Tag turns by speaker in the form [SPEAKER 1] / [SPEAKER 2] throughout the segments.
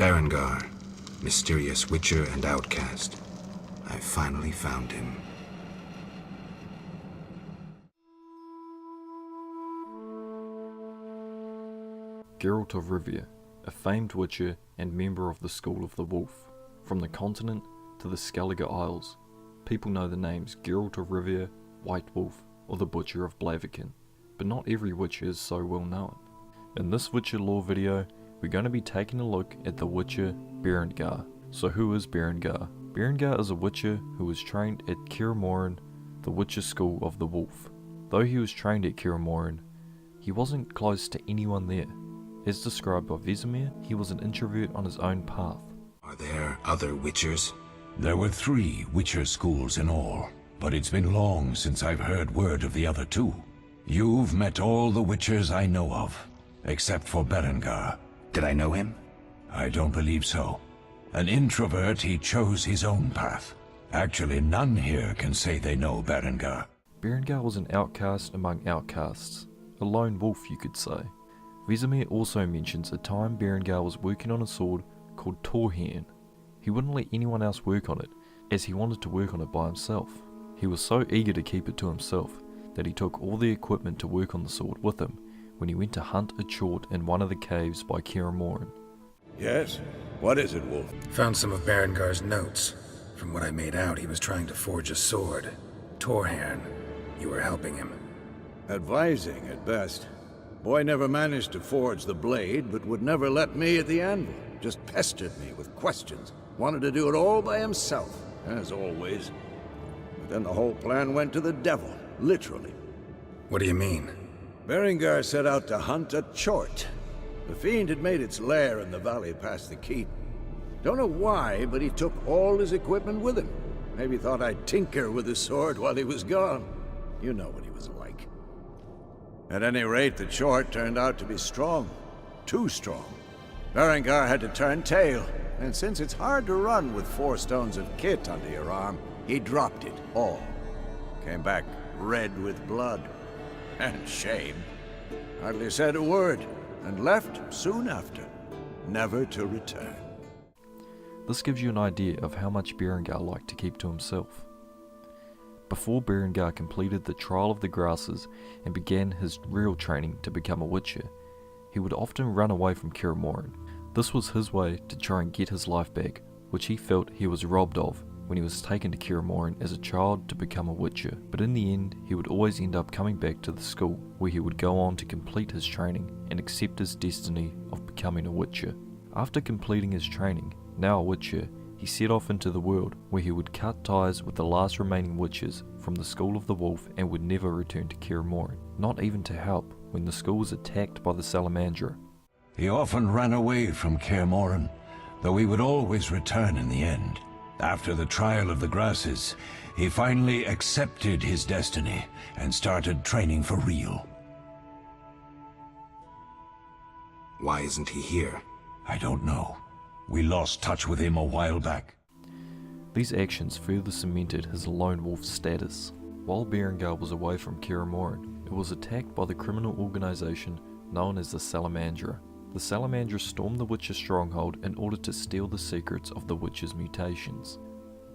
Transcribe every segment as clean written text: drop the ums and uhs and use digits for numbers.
[SPEAKER 1] Berengar, mysterious witcher and outcast. I finally found him.
[SPEAKER 2] Geralt of Rivia, a famed witcher and member of the School of the Wolf. From the continent to the Skellige Isles, people know the names Geralt of Rivia, White Wolf, or the Butcher of Blaviken, but not every witcher is so well known. In this Witcher lore video, we're going to be taking a look at the witcher Berengar. So who is Berengar? Berengar is a witcher who was trained at Morhen, the Witcher School of the Wolf. Though he was trained at Morhen, he wasn't close to anyone there. As described by Vesemir, he was an introvert on his own path.
[SPEAKER 1] Are there other witchers?
[SPEAKER 3] There were 3 Witcher schools in all, but it's been long since I've heard word of the other 2. You've met all the Witchers I know of, except for Berengar.
[SPEAKER 1] Did I know him?
[SPEAKER 3] I don't believe so. An introvert, he chose his own path. Actually, none here can say they know Berengar.
[SPEAKER 2] Berengar was an outcast among outcasts, a lone wolf you could say. Vesemir also mentions a time Berengar was working on a sword called Morhen. He wouldn't let anyone else work on it, as he wanted to work on it by himself. He was so eager to keep it to himself that he took all the equipment to work on the sword with him when he went to hunt a chort in one of the caves by Morhen.
[SPEAKER 4] Yes? What is it, Wolf?
[SPEAKER 1] Found some of Berengar's notes. From what I made out, he was trying to forge a sword. Morhen. You were helping him.
[SPEAKER 4] Advising, at best. Boy never managed to forge the blade, but would never let me at the anvil. Just pestered me with questions. Wanted to do it all by himself, as always. But then the whole plan went to the devil, literally.
[SPEAKER 1] What do you mean?
[SPEAKER 4] Berengar set out to hunt a chort. The fiend had made its lair in the valley past the keep. Don't know why, but he took all his equipment with him. Maybe thought I'd tinker with his sword while he was gone. You know what he was like. At any rate, the chort turned out to be strong. Too strong. Berengar had to turn tail, and since it's hard to run with 4 stones of kit under your arm, he dropped it all. Came back red with blood. And shame. Hardly said a word, and left soon after, never to return.
[SPEAKER 2] This gives you an idea of how much Berengar liked to keep to himself. Before Berengar completed the Trial of the Grasses and began his real training to become a witcher, he would often run away from Morhen. This was his way to try and get his life back, which he felt he was robbed of when he was taken to Morhen as a child to become a witcher. But in the end, he would always end up coming back to the school, where he would go on to complete his training and accept his destiny of becoming a witcher. After completing his training, now a witcher, he set off into the world, where he would cut ties with the last remaining witches from the School of the Wolf and would never return to Morhen, not even to help when the school was attacked by the Salamandra.
[SPEAKER 3] He often ran away from Morhen, though he would always return in the end. After the Trial of the Grasses, he finally accepted his destiny and started training for real.
[SPEAKER 1] Why isn't he here?
[SPEAKER 3] I don't know. We lost touch with him a while back.
[SPEAKER 2] These actions further cemented his lone wolf status. While Berengar was away from Morhen, it was attacked by the criminal organization known as the Salamandra. The Salamandra stormed the Witcher stronghold in order to steal the secrets of the Witcher's mutations.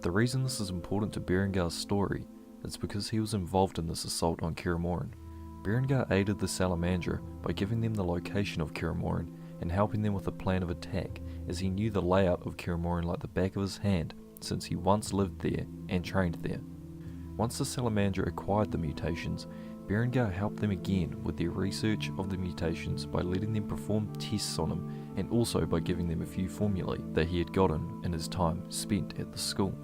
[SPEAKER 2] The reason this is important to Berengar's story is because he was involved in this assault on Morhen. Berengar aided the Salamandra by giving them the location of Morhen and helping them with a plan of attack, as he knew the layout of Morhen like the back of his hand, since he once lived there and trained there. Once the Salamandra acquired the mutations, Berengar helped them again with their research of the mutations by letting them perform tests on him, and also by giving them a few formulae that he had gotten in his time spent at the school.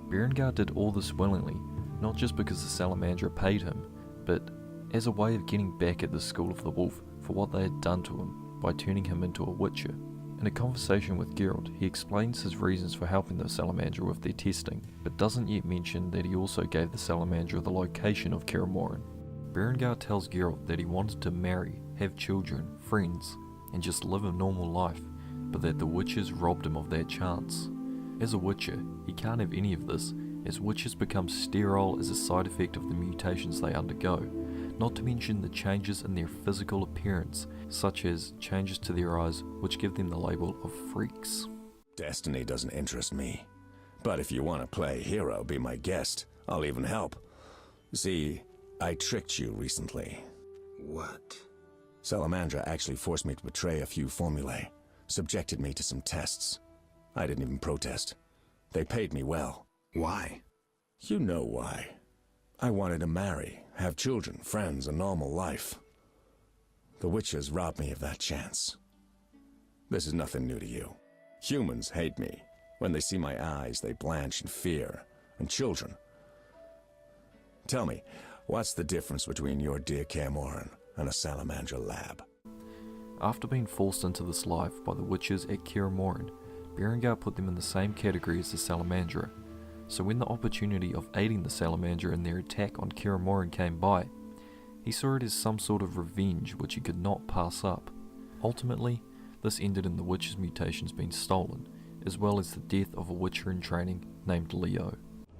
[SPEAKER 2] Berengar did all this willingly, not just because the Salamandra paid him, but as a way of getting back at the School of the Wolf for what they had done to him by turning him into a witcher. In a conversation with Geralt, he explains his reasons for helping the Salamandra with their testing, but doesn't yet mention that he also gave the Salamandra the location of Morhen. Berengar tells Geralt that he wanted to marry, have children, friends, and just live a normal life, but that the witches robbed him of that chance. As a witcher, he can't have any of this, as witches become sterile as a side effect of the mutations they undergo, not to mention the changes in their physical appearance, such as changes to their eyes which give them the label of freaks.
[SPEAKER 5] Destiny doesn't interest me. But if you want to play hero, be my guest. I'll even help. See, I tricked you recently.
[SPEAKER 1] What?
[SPEAKER 5] Salamandra actually forced me to betray a few formulae, subjected me to some tests. I didn't even protest. They paid me well.
[SPEAKER 1] Why?
[SPEAKER 5] You know why. I wanted to marry, have children, friends, a normal life. The witches robbed me of that chance. This is nothing new to you. Humans hate me. When they see my eyes, they blanch in fear. And children. Tell me, what's the difference between your dear Kaer and a Salamandra lab?
[SPEAKER 2] After being forced into this life by the witches at Kaer, Berengar put them in the same category as the Salamandra. So when the opportunity of aiding the Salamandra in their attack on Kaer came by, he saw it as some sort of revenge which he could not pass up. Ultimately, this ended in the witch's mutations being stolen, as well as the death of a witcher in training named Leo.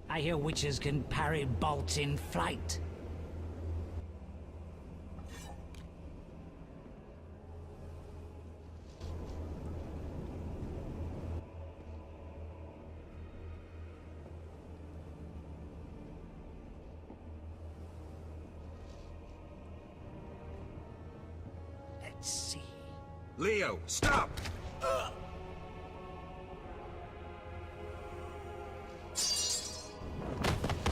[SPEAKER 6] I hear witches can parry bolts in flight. Let's see.
[SPEAKER 1] Leo, stop!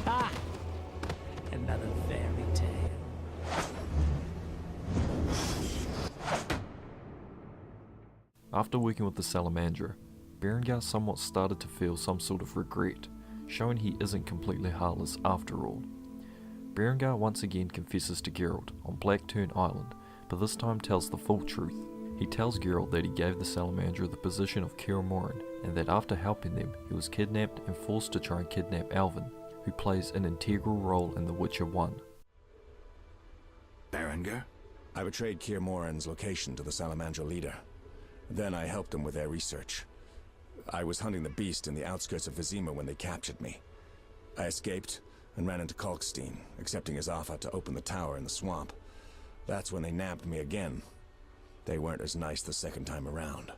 [SPEAKER 6] Ah! Another fairy tale.
[SPEAKER 2] After working with the Salamandra, Berengar somewhat started to feel some sort of regret, showing he isn't completely heartless after all. Berengar once again confesses to Geralt on Blackturn Island, but this time tells the full truth. He tells Geralt that he gave the Salamandra the position of Kaer and that after helping them, he was kidnapped and forced to try and kidnap Alvin, who plays an integral role in The Witcher 1.
[SPEAKER 1] Berengar?
[SPEAKER 5] I betrayed Kaer location to the Salamandra leader. Then I helped them with their research. I was hunting the beast in the outskirts of Vizima when they captured me. I escaped and ran into Kalkstein, accepting his offer to open the tower in the swamp. That's when they nabbed me again. They weren't as nice the second time around.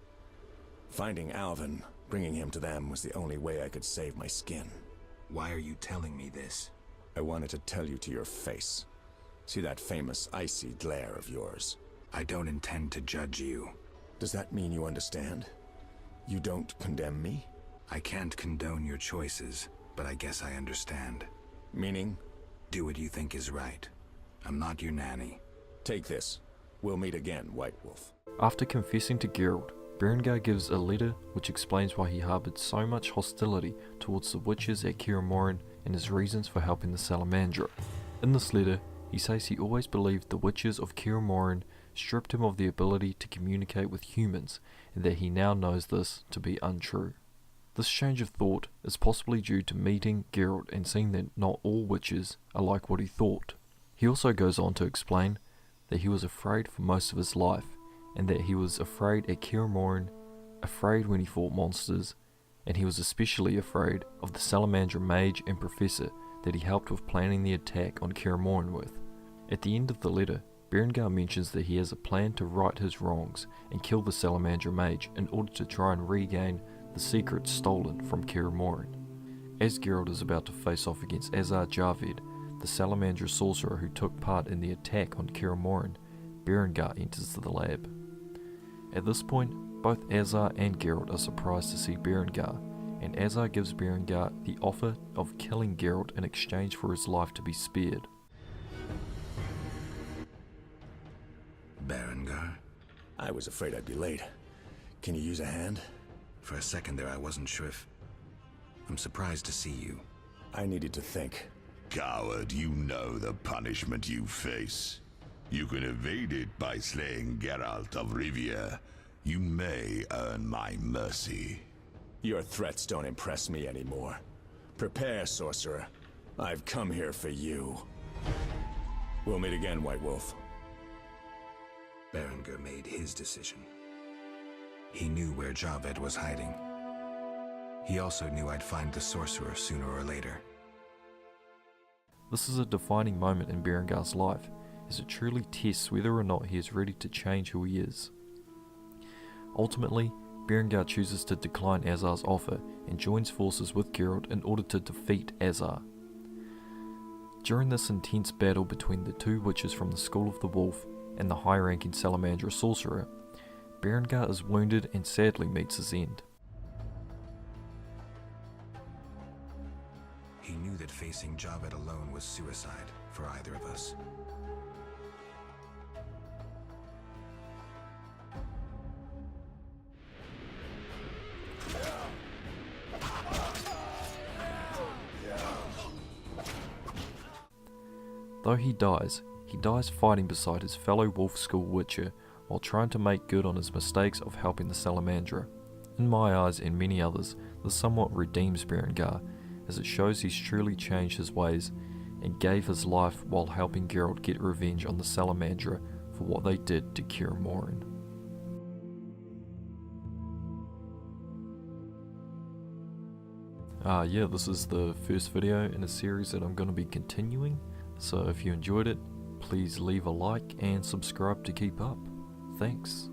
[SPEAKER 5] Finding Alvin, bringing him to them was the only way I could save my skin.
[SPEAKER 1] Why are you telling me this?
[SPEAKER 5] I wanted to tell you to your face. See that famous icy glare of yours?
[SPEAKER 1] I don't intend to judge you.
[SPEAKER 5] Does that mean you understand? You don't condemn me?
[SPEAKER 1] I can't condone your choices, but I guess I understand.
[SPEAKER 5] Meaning?
[SPEAKER 1] Do what you think is right. I'm not your nanny.
[SPEAKER 5] Take this. We'll meet again, White Wolf.
[SPEAKER 2] After confessing to Geralt, Berengar gives a letter which explains why he harbored so much hostility towards the witches at Kaer and his reasons for helping the Salamandra. In this letter, he says he always believed the witches of Kaer stripped him of the ability to communicate with humans, and that he now knows this to be untrue. This change of thought is possibly due to meeting Geralt and seeing that not all witches are like what he thought. He also goes on to explain that he was afraid for most of his life, and that he was afraid at Kaer afraid when he fought monsters, and he was especially afraid of the Salamandra mage and professor that he helped with planning the attack on Kaer with. At the end of the letter, Berengar mentions that he has a plan to right his wrongs and kill the Salamandra mage in order to try and regain the secrets stolen from Kaer. As Geralt is about to face off against Azar Javed, the Salamandra sorcerer who took part in the attack on Kaer, Berengar enters the lab. At this point, both Azar and Geralt are surprised to see Berengar, and Azar gives Berengar the offer of killing Geralt in exchange for his life to be spared.
[SPEAKER 1] Berengar?
[SPEAKER 5] I was afraid I'd be late. Can you use a hand?
[SPEAKER 1] For a second there I wasn't sure if... I'm surprised to see you.
[SPEAKER 5] I needed to think.
[SPEAKER 7] Coward, you know the punishment you face. You can evade it by slaying Geralt of Rivia. You may earn my mercy.
[SPEAKER 5] Your threats don't impress me anymore. Prepare, sorcerer. I've come here for you. We'll meet again, White Wolf.
[SPEAKER 1] Berengar made his decision. He knew where Javed was hiding. He also knew I'd find the sorcerer sooner or later.
[SPEAKER 2] This is a defining moment in Berengar's life, as it truly tests whether or not he is ready to change who he is. Ultimately, Berengar chooses to decline Azar's offer and joins forces with Geralt in order to defeat Azar. During this intense battle between the two witches from the School of the Wolf and the high-ranking Salamandra sorcerer, Berengar is wounded and sadly meets his end.
[SPEAKER 1] He knew that facing Javed alone was suicide for either of us.
[SPEAKER 2] Though he dies fighting beside his fellow Wolf School Witcher while trying to make good on his mistakes of helping the Salamandra. In my eyes and many others, this somewhat redeems Berengar, as it shows he's truly changed his ways and gave his life while helping Geralt get revenge on the Salamandra for what they did to Kaer Morhen. Yeah, this is the first video in a series that I'm going to be continuing, so if you enjoyed it, please leave a like and subscribe to keep up. Thanks.